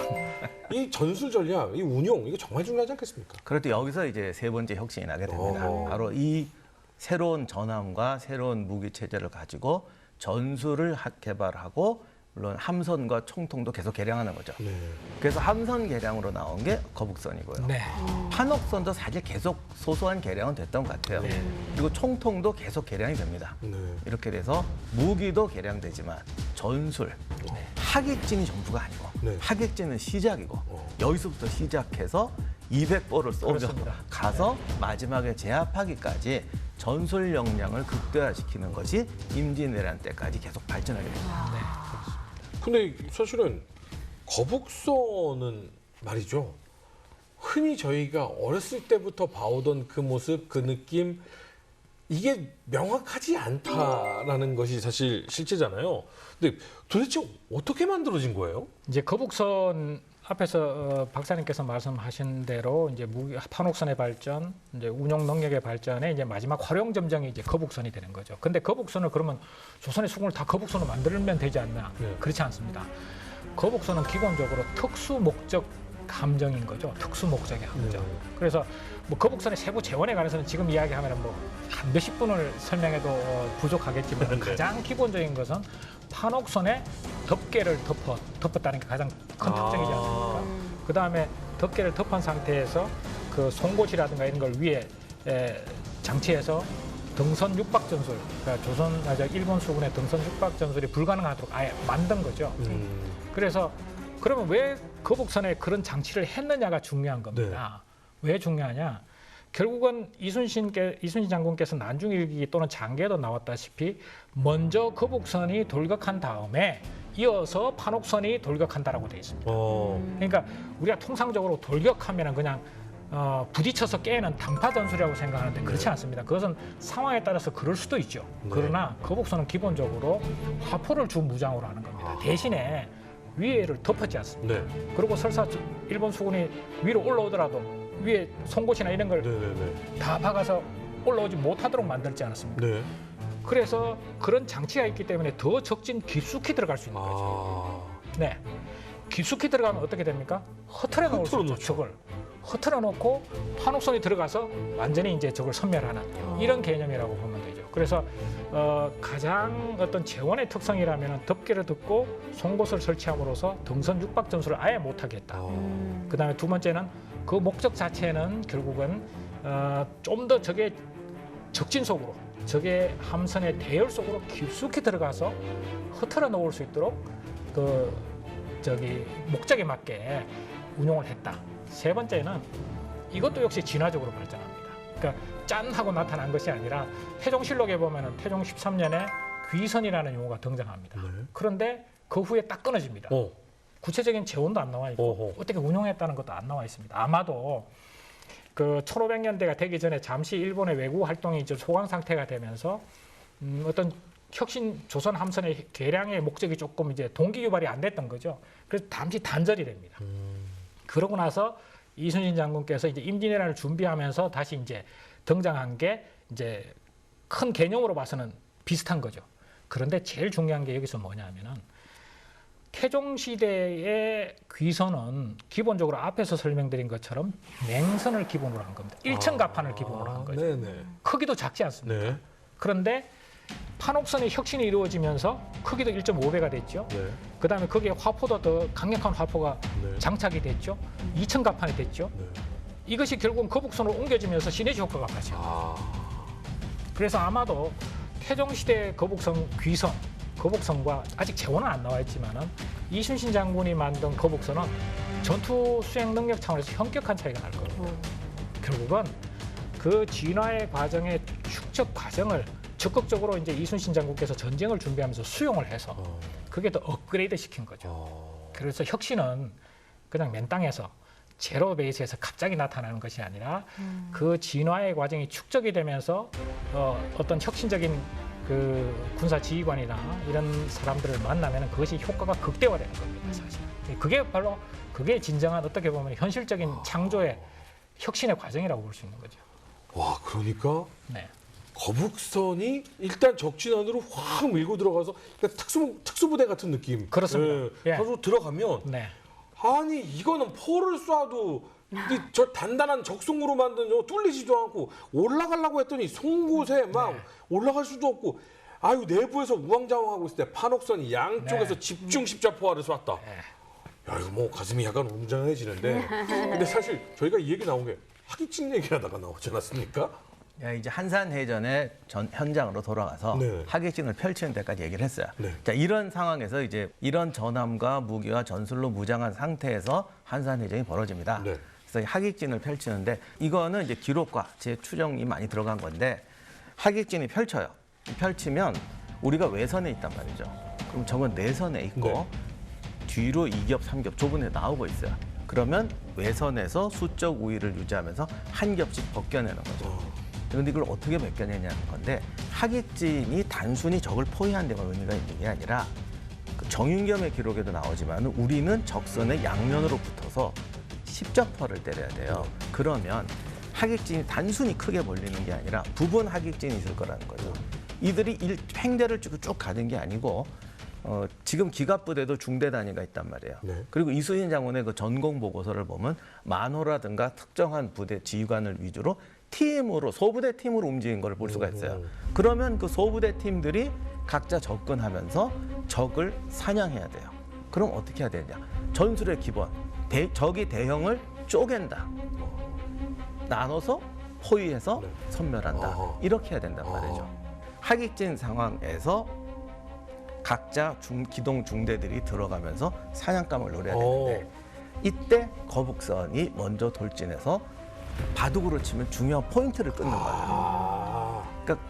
이 전술 전략, 이 운용 이거 정말 중요하지 않겠습니까? 그럴 때 여기서 이제 세 번째 혁신이 나게 됩니다. 바로 이 새로운 전함과 새로운 무기 체제를 가지고 전술을 개발하고 물론 함선과 총통도 계속 개량하는 거죠. 네. 그래서 함선 개량으로 나온 게 거북선이고요. 네, 판옥선도 사실 계속 소소한 개량은 됐던 것 같아요. 그리고 총통도 계속 개량이 됩니다. 네. 이렇게 돼서 무기도 개량되지만 전술, 하객진이 전부가 아니고 네. 하객진은 시작이고 여기서부터 시작해서 200보를 쏘져 그렇습니다. 가서 마지막에 제압하기까지 전술 역량을 극대화시키는 것이 임진왜란 때까지 계속 발전하게 됩니다. 근데 사실은 거북선은 말이죠. 흔히 저희가 어렸을 때부터 봐오던 그 모습, 그 느낌 이게 명확하지 않다라는 것이 사실 실제잖아요. 근데 도대체 어떻게 만들어진 거예요? 이제 거북선 앞에서 박사님께서 말씀하신 대로 이제 판옥선의 발전, 이제 운용 능력의 발전에 이제 마지막 활용 점정이 이제 거북선이 되는 거죠. 근데 거북선을 그러면 조선의 수군을 다 거북선으로 만들면 되지 않나? 네. 그렇지 않습니다. 거북선은 기본적으로 특수 목적 함정인 거죠. 특수 목적의 함정. 그래서 뭐 거북선의 세부 재원에 관해서는 지금 이야기하면 뭐 한 몇십 분을 설명해도 부족하겠지만 가장 기본적인 것은 판옥선에 덮개를 덮었다는 게 가장 큰 특징이지 않습니까? 그 다음에 덮개를 덮은 상태에서 그 송곳이라든가 이런 걸 위에 장치해서 등선 육박 전술, 그러니까 일본 수군의 등선 육박 전술이 불가능하도록 아예 만든 거죠. 그래서 그러면 왜 거북선에 그런 장치를 했느냐가 중요한 겁니다. 왜 중요하냐? 결국은 이순신 장군께서 난중일기 또는 장계도 나왔다시피 먼저 거북선이 돌격한 다음에 이어서 판옥선이 돌격한다라고 돼 있습니다. 그러니까 우리가 통상적으로 돌격하면은 그냥 부딪혀서 깨는 단파 전술이라고 생각하는데 그렇지 않습니다. 그것은 상황에 따라서 그럴 수도 있죠. 그러나 거북선은 기본적으로 화포를 주 무장으로 하는 겁니다. 대신에 위에를 덮었지 않습니까? 네. 그리고 설사 일본 수군이 위로 올라오더라도 위에 송곳이나 이런 걸 다 박아서 올라오지 못하도록 만들지 않았습니까? 네. 그래서 그런 장치가 있기 때문에 더 적진 깊숙이 들어갈 수 있는 거죠. 네. 깊숙이 들어가면 어떻게 됩니까? 허틀어 놓을 수 있죠. 적을 허틀어 놓고 판옥선이 들어가서 완전히 이제 적을 섬멸하는 이런 개념이라고 보면 되죠. 그래서 가장 어떤 재원의 특성이라면 덮개를 덮고 송곳을 설치함으로써 등선 육박 전술을 아예 못하게 했다. 그다음에 두 번째는 그 목적 자체는 결국은 좀 더 적의 적진 속으로 적의 함선의 대열 속으로 깊숙이 들어가서 흐트러 놓을 수 있도록 목적에 맞게 운용을 했다. 세 번째는 이것도 역시 진화적으로 발전합니다. 그러니까 짠 하고 나타난 것이 아니라 태종실록에 보면은 태종 13년에 귀선이라는 용어가 등장합니다. 그런데 그 후에 딱 끊어집니다. 구체적인 재원도 안 나와 있고 어떻게 운용했다는 것도 안 나와 있습니다. 아마도 그 1500년대가 되기 전에 잠시 일본의 외구 활동이 이제 소강 상태가 되면서 어떤 혁신 조선 함선의 개량의 목적이 조금 이제 동기 유발이 안 됐던 거죠. 그래서 잠시 단절이 됩니다. 그러고 나서 이순신 장군께서 이제 임진왜란을 준비하면서 다시 이제 등장한 게 이제 큰 개념으로 봐서는 비슷한 거죠. 그런데 제일 중요한 게 여기서 뭐냐면은 태종 시대의 귀선은 기본적으로 앞에서 설명드린 것처럼 맹선을 기본으로 한 겁니다. 1층 갑판을 기본으로 한 거죠. 네네. 크기도 작지 않습니까? 네. 그런데 판옥선의 혁신이 이루어지면서 크기도 1.5배가 됐죠. 네. 그다음에 거기에 화포도 더 강력한 화포가 네. 장착이 됐죠. 2층 갑판이 됐죠. 네. 이것이 결국은 거북선으로 옮겨지면서 시너지 효과가 발생. 그래서 아마도 태종시대 거북선 귀선, 거북선과 아직 재원은 안 나와 있지만은 이순신 장군이 만든 거북선은 전투 수행 능력 차원에서 현격한 차이가 날 겁니다. 결국은 그 진화의 과정의 축적 과정을 적극적으로 이제 이순신 장군께서 전쟁을 준비하면서 수용을 해서 그게 더 업그레이드 시킨 거죠. 그래서 혁신은 그냥 맨 땅에서 제로 베이스에서 갑자기 나타나는 것이 아니라 그 진화의 과정이 축적이 되면서 어떤 혁신적인 그 군사 지휘관이나 이런 사람들을 만나면 그것이 효과가 극대화되는 겁니다, 사실. 그게 진정한 어떻게 보면 현실적인 창조의 혁신의 과정이라고 볼 수 있는 거죠. 와, 그러니까 네. 거북선이 일단 적진안으로 확 밀고 들어가서 그러니까 특수부대 같은 느낌. 그렇습니다. 예. 예. 바로 들어가면 네. 아니 이거는 포를 쏴도 저 단단한 적송으로 만든 저 뚫리지도 않고 올라가려고 했더니 송곳에 막 네. 올라갈 수도 없고 아유 내부에서 우왕좌왕하고 있을 때 판옥선이 양쪽에서 네. 집중 십자포화를 쐈다. 네. 야 이거 뭐 가슴이 약간 웅장해지는데 근데 사실 저희가 이 얘기 나온 게 하기진 얘기하다가 나오지 않았습니까? 야, 이제 한산해전의 현장으로 돌아가서 네. 하객진을 펼치는 데까지 얘기를 했어요. 네. 자, 이런 상황에서 이제 이런 전함과 무기와 전술로 무장한 상태에서 한산해전이 벌어집니다. 네. 그래서 이 하객진을 펼치는데 이거는 이제 기록과 제 추정이 많이 들어간 건데 하객진이 펼쳐요. 펼치면 우리가 외선에 있단 말이죠. 그럼 저건 내선에 있고 네. 뒤로 2겹, 3겹 좁은 데 나오고 있어요. 그러면 외선에서 수적 우위를 유지하면서 한 겹씩 벗겨내는 거죠. 그런데 이걸 어떻게 벗겨내냐는 건데 하객진이 단순히 적을 포위한 데만 의미가 있는 게 아니라 그 정윤겸의 기록에도 나오지만 우리는 적선의 양면으로 붙어서 십자포를 때려야 돼요. 그러면 하객진이 단순히 크게 몰리는 게 아니라 부분 하객진이 있을 거라는 거죠. 이들이 횡대를 쭉 가는 게 아니고 지금 기갑부대도 중대 단위가 있단 말이에요. 네. 그리고 이순신 장군의 그 전공 보고서를 보면 만호라든가 특정한 부대 지휘관을 위주로 팀으로 소부대 팀으로 움직인 걸 볼 수가 있어요. 그러면 그 소부대 팀들이 각자 접근하면서 적을 사냥해야 돼요. 그럼 어떻게 해야 되냐? 전술의 기본, 적이 대형을 쪼갠다. 나눠서 포위해서 네. 섬멸한다. 아. 이렇게 해야 된단 말이죠. 하객진 상황에서 각자 기동 중대들이 들어가면서 사냥감을 노려야 되는데 이때 거북선이 먼저 돌진해서 바둑으로 치면 중요한 포인트를 끊는 거예요. 그러니까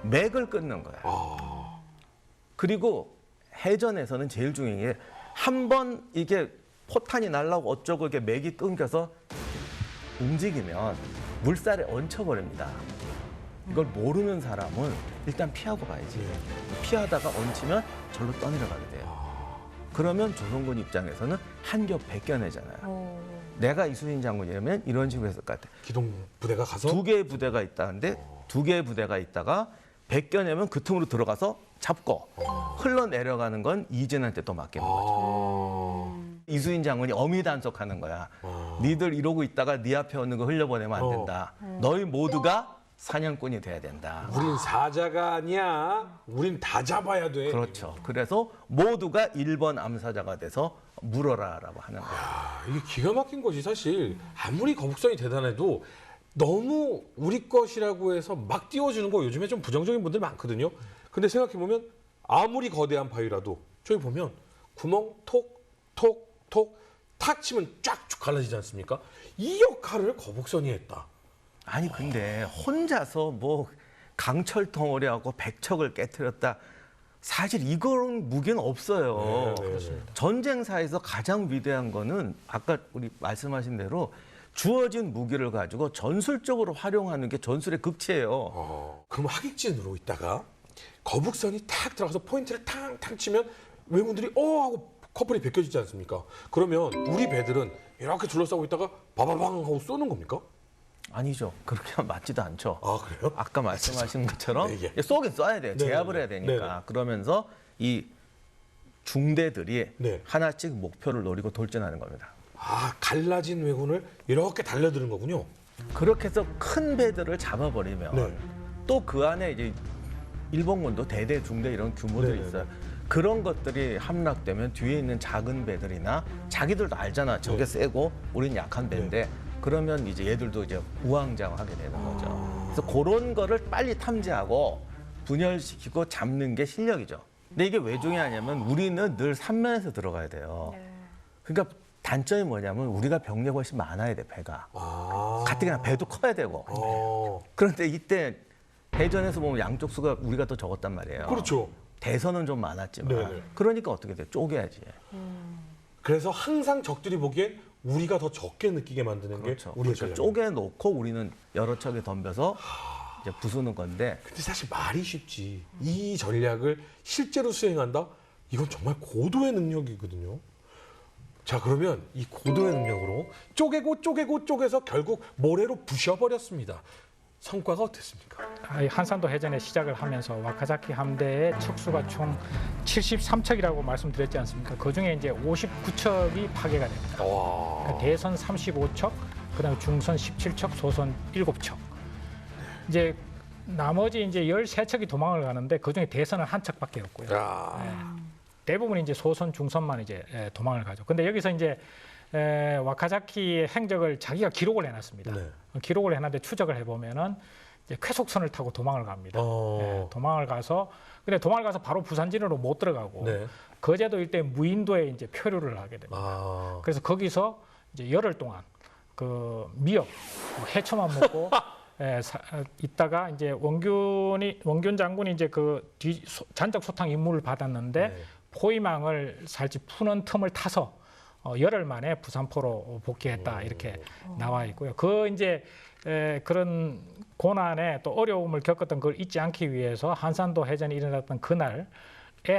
맥을 끊는 거예요. 그리고 해전에서는 제일 중요한 게 한 번 이게 포탄이 날라오고 어쩌고 이게 맥이 끊겨서 움직이면 물살에 얹혀버립니다. 이걸 모르는 사람은 일단 피하고 봐야지. 피하다가 얹히면 절로 떠내려가게 돼요. 그러면 조선군 입장에서는 한 겹 벗겨내잖아요. 내가 이순신 장군이라면 이런 식으로 했을 것 같아. 기동 부대가 가서 두 개의 부대가 있다는데 두 개의 부대가 있다가 벗겨내면 그 틈으로 들어가서 잡고 흘러내려가는 건 이진한테 또 맡기는 거죠. 이순신 장군이 어미단속하는 거야. 니들 이러고 있다가 네 앞에 오는 거 흘려보내면 안 된다. 너희 모두가 사냥꾼이 돼야 된다. 우린 사자가 아니야. 우린 다 잡아야 돼. 그렇죠. 그래서 모두가 1번 암사자가 돼서 물어라라고 하는 거예요. 이게 기가 막힌 것이 사실 아무리 거북선이 대단해도 너무 우리 것이라고 해서 막 띄워주는 거 요즘에 좀 부정적인 분들 많거든요. 근데 생각해보면 아무리 거대한 바위라도 저기 보면 구멍 톡 탁 치면 쫙쭉 갈라지지 않습니까? 이 역할을 거북선이 했다. 아니 근데 혼자서 뭐 강철 덩어리하고 백척을 깨트렸다. 사실 이런 무기는 없어요. 네. 전쟁사에서 가장 위대한 거는 아까 우리 말씀하신 대로 주어진 무기를 가지고 전술적으로 활용하는 게 전술의 극치예요. 그럼 하객진으로 있다가 거북선이 탁 들어가서 포인트를 탕탕 치면 왜군들이 하고 커플이 벗겨지지 않습니까? 그러면 우리 배들은 이렇게 둘러싸고 있다가 바바방 하고 쏘는 겁니까? 아니죠. 그렇게 하면 맞지도 않죠. 아 그래요? 아까 말씀하신 것처럼 네, 예. 쏘긴 쏴야 돼요. 네, 제압을 네, 해야 되니까. 네, 네. 그러면서 이 중대들이 네. 하나씩 목표를 노리고 돌진하는 겁니다. 갈라진 왜군을 이렇게 달려드는 거군요. 그렇게 해서 큰 배들을 잡아버리면 네. 또 그 안에 이제 일본군도 대대 중대 이런 규모들이 네네네. 있어요. 그런 것들이 함락되면 뒤에 있는 작은 배들이나 자기들도 알잖아. 저게 네. 세고 우리는 약한 배인데 그러면 이제 얘들도 이제 우왕좌왕하게 되는 거죠. 그래서 그런 거를 빨리 탐지하고 분열시키고 잡는 게 실력이죠. 근데 이게 왜 중요하냐면 우리는 늘 삼면에서 들어가야 돼요. 네. 그러니까 단점이 뭐냐면 우리가 병력이 훨씬 많아야 돼, 배가. 아. 가뜩이나 배도 커야 되고. 그런데 이때 해전에서 보면 양쪽 수가 우리가 더 적었단 말이에요. 그렇죠. 대선은 좀 많았지만. 네네. 그러니까 어떻게 돼? 쪼개야지. 그래서 항상 적들이 보기엔 우리가 더 적게 느끼게 만드는 그렇죠. 게 우리의 그러니까 전략. 쪼개놓고 우리는 여러 척에 덤벼서 이제 부수는 건데 근데 사실 말이 쉽지. 이 전략을 실제로 수행한다? 이건 정말 고도의 능력이거든요. 자, 그러면 이 고도의 능력으로 쪼개서 결국 모래로 부셔버렸습니다. 성과가 어땠습니까? 이 한산도 해전에 시작을 하면서 와카자키 함대의 척수가 총 73척이라고 말씀드렸지 않습니까? 그 중에 이제 59척이 파괴가 됩니다. 그러니까 대선 35척, 그다음에 중선 17척, 소선 7척. 이제 나머지 이제 13척이 도망을 가는데 그 중에 대선은 한 척밖에 없고요. 대부분 이제 소선, 중선만 이제 도망을 가죠. 근데 여기서 이제 와카자키의 행적을 자기가 기록을 해놨습니다. 네. 기록을 해놨는데 추적을 해보면은 이제 쾌속선을 타고 도망을 갑니다. 도망을 가서 근데 도망을 가서 바로 부산진으로 못 들어가고 네. 거제도 일대 무인도에 이제 표류를 하게 됩니다. 그래서 거기서 이제 열흘 동안 그 미역, 해초만 먹고 있다가 이제 원균 장군이 이제 그 잔적 소탕 임무를 받았는데 네. 포위망을 살짝 푸는 틈을 타서 열흘 만에 부산포로 복귀했다 이렇게 나와 있고요. 그 이제 그런 고난에 또 어려움을 겪었던 걸 잊지 않기 위해서 한산도 해전이 일어났던 그날에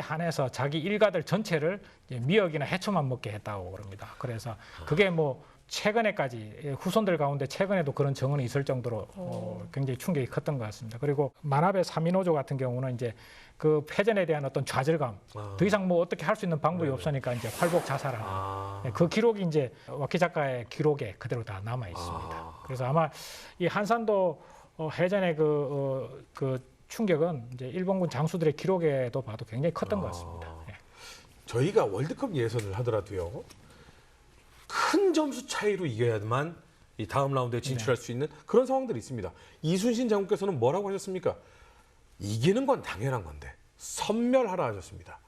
한해서 자기 일가들 전체를 이제 미역이나 해초만 먹게 했다고 그럽니다. 그래서 그게 뭐 최근에까지 후손들 가운데 최근에도 그런 정언이 있을 정도로 굉장히 충격이 컸던 것 같습니다. 그리고 만화배 사미노조 같은 경우는 이제 그 패전에 대한 어떤 좌절감, 더 이상 뭐 어떻게 할 수 있는 방법이 없으니까 이제 활복 자살하는 그 기록이 이제 와키 작가의 기록에 그대로 다 남아 있습니다. 그래서 아마 이 한산도 해전의 그 충격은 이제 일본군 장수들의 기록에도 봐도 굉장히 컸던 것 같습니다. 예. 저희가 월드컵 예선을 하더라도요. 큰 점수 차이로 이겨야만 이 다음 라운드에 진출할 수 있는 그런 상황들이 있습니다. 이순신 장군께서는 뭐라고 하셨습니까? 이기는 건 당연한 건데 섬멸하라 하셨습니다.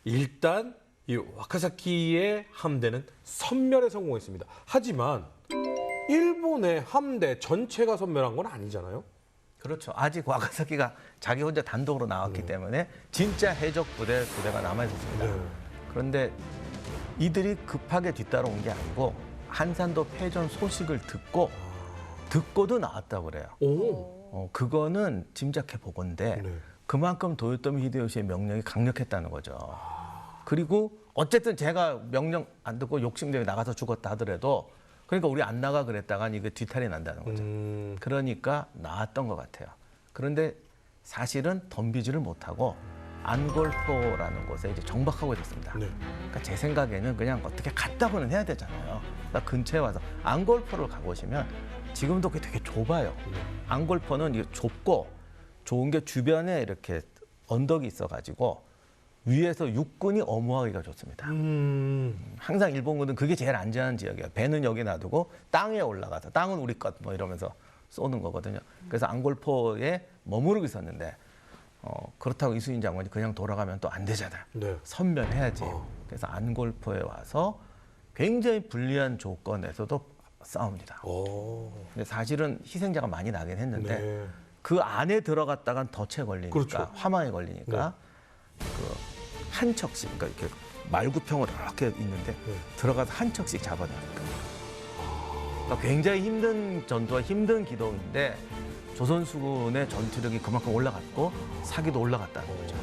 일단 이 와카사키의 함대는 섬멸에 성공했습니다. 하지만 일본의 함대 전체가 섬멸한 건 아니잖아요. 그렇죠. 아직 와카사키가 자기 혼자 단독으로 나왔기 때문에 진짜 해적 부대가 남아 있었습니다. 그런데 이들이 급하게 뒤따라온 게 아니고 한산도 패전 소식을 듣고도 나왔다고 그래요. 그거는 짐작해 보건데 네. 그만큼 도요토미 히데요시의 명령이 강력했다는 거죠. 그리고 어쨌든 제가 명령 안 듣고 욕심내고 나가서 죽었다 하더라도 그러니까 우리 안 나가 그랬다간 이게 뒤탈이 난다는 거죠. 그러니까 나왔던 것 같아요. 그런데 사실은 덤비지를 못하고 안골포라는 곳에 이제 정박하고 있었습니다. 네. 그러니까 제 생각에는 그냥 어떻게 갔다고는 해야 되잖아요. 그러니까 근처에 와서 안골포를 가보시면 지금도 그게 되게 좁아요. 안골포는 이게 좁고 좋은 게 주변에 이렇게 언덕이 있어가지고 위에서 육군이 엄호하기가 좋습니다. 항상 일본군은 그게 제일 안전한 지역이에요. 배는 여기 놔두고 땅에 올라가서 땅은 우리 것 뭐 이러면서 쏘는 거거든요. 그래서 안골포에 머무르고 있었는데 그렇다고 이순신 장군이 그냥 돌아가면 또 안 되잖아요. 네. 선멸해야지. 그래서 안골포에 와서 굉장히 불리한 조건에서도 싸웁니다. 근데 사실은 희생자가 많이 나긴 했는데 네. 그 안에 들어갔다간 덫에 걸리니까 그렇죠. 화망에 걸리니까 그 한 척씩 그러니까 이렇게 말구평으로 이렇게 있는데 들어가서 한 척씩 잡아내니까 그러니까 굉장히 힘든 전투와 힘든 기동인데 조선수군의 전투력이 그만큼 올라갔고 사기도 올라갔다는 거죠.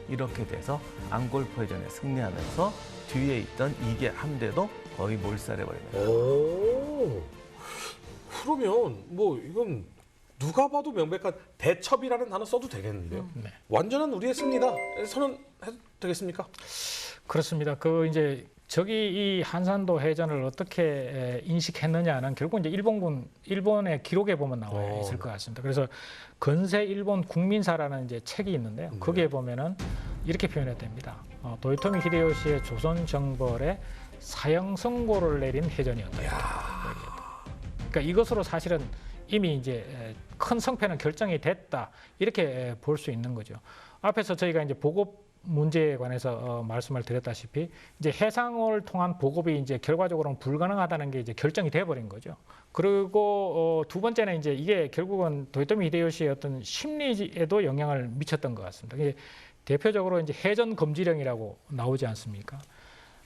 이렇게 돼서 안골포해전에 승리하면서 뒤에 있던 2개 함대도 거의 몰살해버립니다. 그러면 뭐 이건 누가 봐도 명백한 대첩이라는 단어 써도 되겠는데요. 완전한 우리의 승리다. 선언해도 되겠습니까? 그렇습니다. 그 이제 적이 이 한산도 해전을 어떻게 인식했느냐는 결국 이제 일본의 기록에 보면 나와 있을 것 같습니다. 그래서 건세 일본 국민사라는 이제 책이 있는데요. 거기에 보면은 이렇게 표현했답니다. 도요토미 히데요시의 조선 정벌에 사형 선고를 내린 해전이었다. 그러니까 이것으로 사실은 이미 이제 큰 성패는 결정이 됐다 이렇게 볼 수 있는 거죠. 앞에서 저희가 이제 보급 문제에 관해서 말씀을 드렸다시피 이제 해상을 통한 보급이 이제 결과적으로는 불가능하다는 게 이제 결정이 돼버린 거죠. 그리고 두 번째는 이제 이게 결국은 도요토미 히데요시의 어떤 심리에도 영향을 미쳤던 것 같습니다. 이게 대표적으로 이제 해전 금지령이라고 나오지 않습니까?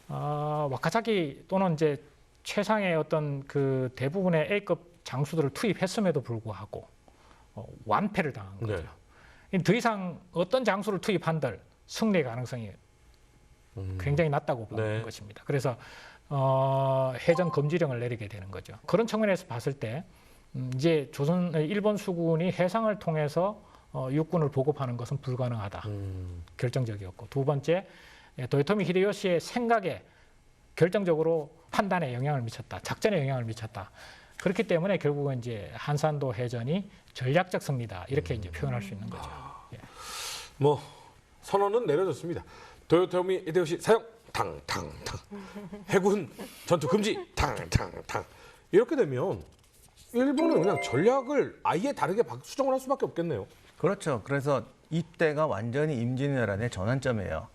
와카사키 또는 이제 최상의 어떤 그 대부분의 A급 장수들을 투입했음에도 불구하고 완패를 당한 거죠. 더 이상 어떤 장수를 투입한들 승리의 가능성이 굉장히 낮다고 보는 것입니다. 그래서 해전 금지령을 내리게 되는 거죠. 그런 측면에서 봤을 때 이제 일본 수군이 해상을 통해서 육군을 보급하는 것은 불가능하다. 결정적이었고 두 번째 도요토미 히데요시의 생각에 결정적으로 판단에 영향을 미쳤다. 작전에 영향을 미쳤다. 그렇기 때문에 결국은 이제 한산도 해전이 전략적 승리다. 이렇게 이제 표현할 수 있는 거죠. 예. 뭐 선언은 내려졌습니다. 도요토미 히데요시 사형 탕탕탕. 해군 전투 금지 탕탕탕. 이렇게 되면 일본은 그냥 전략을 아예 다르게 수정을 할 수밖에 없겠네요. 그렇죠. 그래서 이때가 완전히 임진왜란의 전환점이에요.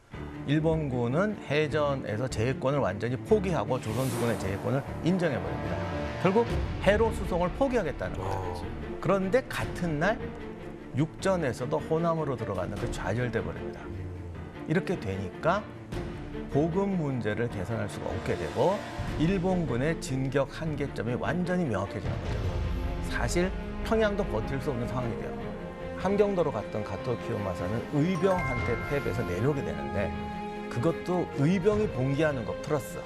일본군은 해전에서 제해권을 완전히 포기하고 조선수군의 제해권을 인정해버립니다. 결국 해로 수송을 포기하겠다는 거죠. 그런데 같은 날 육전에서도 호남으로 들어가는 그 좌절돼 버립니다. 이렇게 되니까 보급 문제를 개선할 수가 없게 되고 일본군의 진격 한계점이 완전히 명확해지는 거죠. 사실 평양도 버틸 수 없는 상황이 돼요. 함경도로 갔던 가토 키요마사는 의병한테 패배해서 내려오게 되는데 그것도 의병이 봉기하는 것 플러스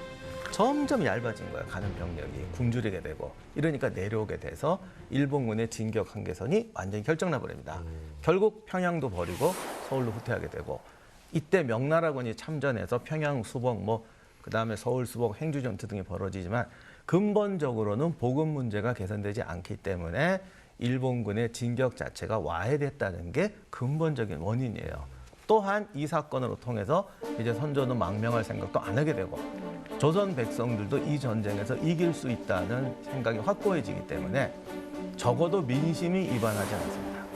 점점 얇아진 거예요. 가는 병력이 굶주리게 되고 이러니까 내려오게 돼서 일본군의 진격 한계선이 완전히 결정나 버립니다. 결국 평양도 버리고 서울로 후퇴하게 되고 이때 명나라군이 참전해서 평양 수복 그다음에 서울 수복 행주 전투 등이 벌어지지만 근본적으로는 보급 문제가 개선되지 않기 때문에 일본군의 진격 자체가 와해됐다는 게 근본적인 원인이에요. 또한 이 사건으로 통해서 이제 선조는 망명할 생각도 안 하게 되고 조선 백성들도 이 전쟁에서 이길 수 있다는 생각이 확고해지기 때문에 적어도 민심이 이반하지 않습니다.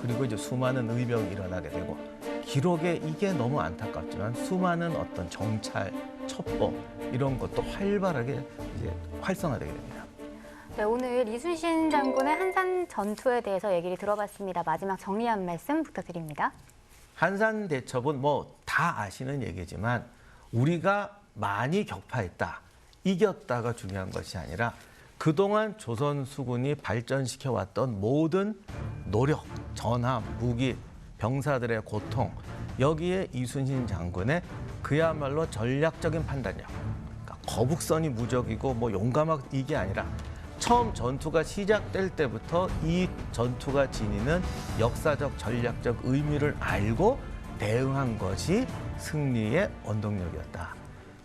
그리고 이제 수많은 의병이 일어나게 되고 기록에 이게 너무 안타깝지만 수많은 어떤 정찰, 첩보 이런 것도 활발하게 이제 활성화되게 됩니다. 네, 오늘 이순신 장군의 한산 전투에 대해서 얘기를 들어봤습니다. 마지막 정리 한 말씀 부탁드립니다. 한산 대첩은 다 아시는 얘기지만 우리가 많이 격파했다, 이겼다가 중요한 것이 아니라 그동안 조선 수군이 발전시켜왔던 모든 노력, 전함, 무기, 병사들의 고통, 여기에 이순신 장군의 그야말로 전략적인 판단력, 그러니까 거북선이 무적이고 용감하고 이게 아니라 처음 전투가 시작될 때부터 이 전투가 지니는 역사적 전략적 의미를 알고 대응한 것이 승리의 원동력이었다.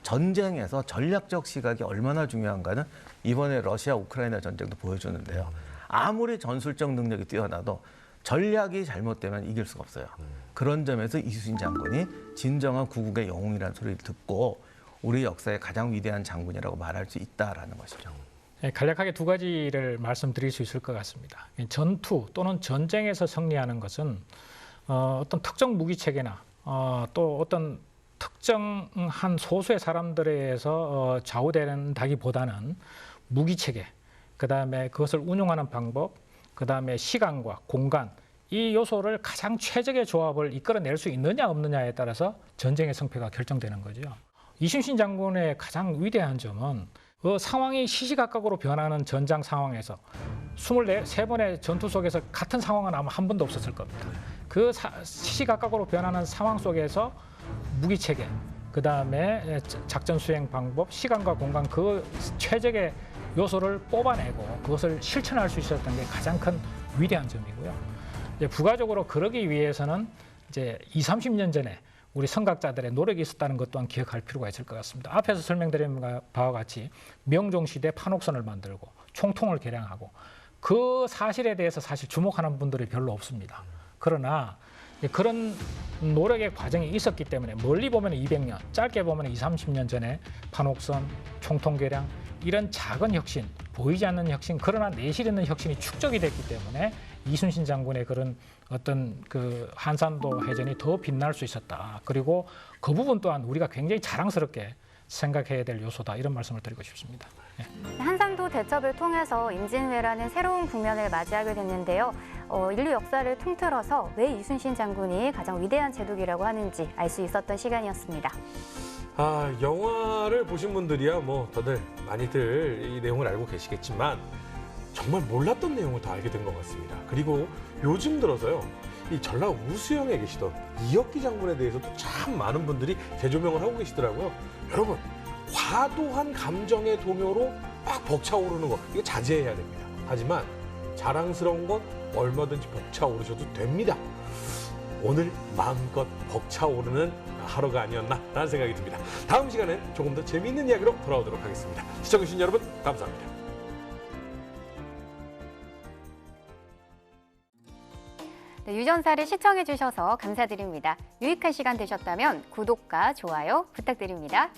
전쟁에서 전략적 시각이 얼마나 중요한가는 이번에 러시아 우크라이나 전쟁도 보여주는데요. 아무리 전술적 능력이 뛰어나도 전략이 잘못되면 이길 수가 없어요. 그런 점에서 이순신 장군이 진정한 구국의 영웅이라는 소리를 듣고 우리 역사의 가장 위대한 장군이라고 말할 수 있다라는 것이죠. 간략하게 두 가지를 말씀드릴 수 있을 것 같습니다. 전투 또는 전쟁에서 승리하는 것은 어떤 특정 무기 체계나 또 어떤 특정한 소수의 사람들에 의해서 좌우된다기보다는 무기 체계, 그다음에 그것을 운용하는 방법, 그다음에 시간과 공간, 이 요소를 가장 최적의 조합을 이끌어낼 수 있느냐 없느냐에 따라서 전쟁의 승패가 결정되는 거죠. 이순신 장군의 가장 위대한 점은 그 상황이 시시각각으로 변하는 전장 상황에서 23번의 전투 속에서 같은 상황은 아마 한 번도 없었을 겁니다. 그 시시각각으로 변하는 상황 속에서 무기 체계, 그다음에 작전 수행 방법, 시간과 공간 그 최적의 요소를 뽑아내고 그것을 실천할 수 있었던 게 가장 큰 위대한 점이고요. 이제 부가적으로 그러기 위해서는 이제 20-30년 전에 우리 선각자들의 노력이 있었다는 것 또한 기억할 필요가 있을 것 같습니다. 앞에서 설명드린 바와 같이 명종시대 판옥선을 만들고 총통을 개량하고 그 사실에 대해서 사실 주목하는 분들이 별로 없습니다. 그러나 그런 노력의 과정이 있었기 때문에 멀리 보면 200년, 짧게 보면 20, 30년 전에 판옥선, 총통 개량 이런 작은 혁신, 보이지 않는 혁신, 그러나 내실 있는 혁신이 축적이 됐기 때문에 이순신 장군의 그런 어떤 그 한산도 해전이 더 빛날 수 있었다. 그리고 그 부분 또한 우리가 굉장히 자랑스럽게 생각해야 될 요소다. 이런 말씀을 드리고 싶습니다. 한산도 대첩을 통해서 임진왜란은 새로운 국면을 맞이하게 됐는데요. 인류 역사를 통틀어서 왜 이순신 장군이 가장 위대한 제독이라고 하는지 알 수 있었던 시간이었습니다. 영화를 보신 분들이야 뭐 다들 많이들 이 내용을 알고 계시겠지만 정말 몰랐던 내용을 다 알게 된 것 같습니다. 그리고 요즘 들어서요, 이 전라 우수영에 계시던 이혁기 장군에 대해서도 참 많은 분들이 재조명을 하고 계시더라고요. 여러분, 과도한 감정의 동요로 막 벅차오르는 거, 이거 자제해야 됩니다. 하지만 자랑스러운 건 얼마든지 벅차오르셔도 됩니다. 오늘 마음껏 벅차오르는 하루가 아니었나라는 생각이 듭니다. 다음 시간엔 조금 더 재미있는 이야기로 돌아오도록 하겠습니다. 시청해주신 여러분 감사합니다. 네, 유전사를 시청해주셔서 감사드립니다. 유익한 시간 되셨다면 구독과 좋아요 부탁드립니다.